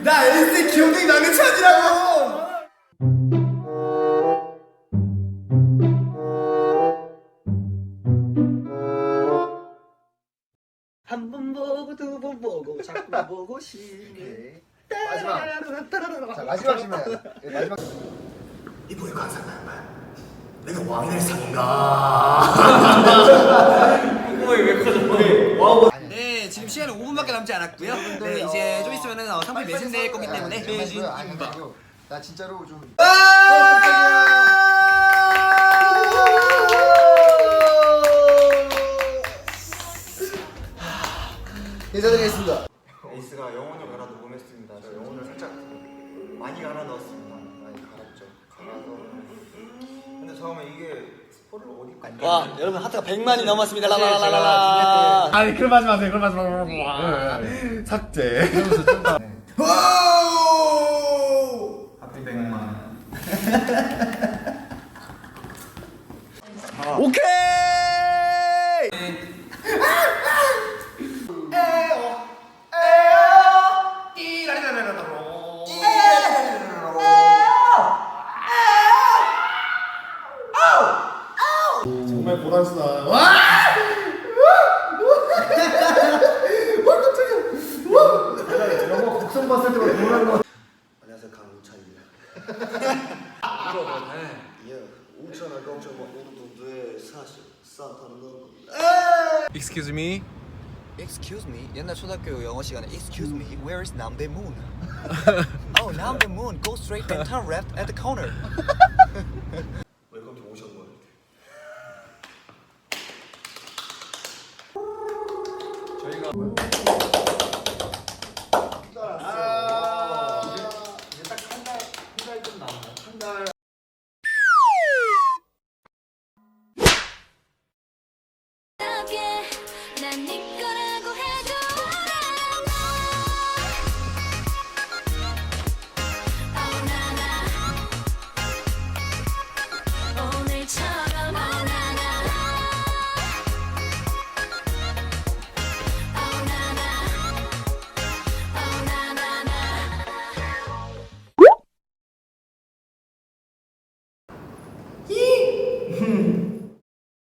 나 에이스의 기억이 나는 차지라고. 한 번 보고 두 번 보고 자꾸 보고 싶네. 마지막. 자 마지막 질문. 마지막. 이보에 관상나 말. 내가 왕이 될 상인가? 엉덩이 왜 커져? 네, 지금 시간이 5분밖에 남지 않았고요. 네, 이제 좀 있으면은 상품이 매진될 거기 때문에 매진임박. 나 진짜로 좀. 인사드리겠습니다. 에이스가 영혼을 갈아 녹음했습니다. 저 영혼을 살짝 많이 갈아 넣었습니다. 많이 갈았죠. 갈아서. 근데 잠깐만 이게 스포를 어디까지? 와, 여러분 하트가 100만이 넘었습니다. 라라라라라. 아니 그럼 하지 마세요. 그럼 하지 마세요. 삭제. 하트 100만. 정말 고단수다. 와! 영어 곡성 봤을 때보다 놀란 거. 안녕하세요 강우찬입니다. 예, 우찬을 걱정 모두 돼 사실 산타는 너. Excuse me. Excuse me. 옛날 초등학교 영어 시간에 Excuse me. Where is 남대문? Oh, 남대문. Go straight and turn left at the corner. 웰컴 투 오션월. 난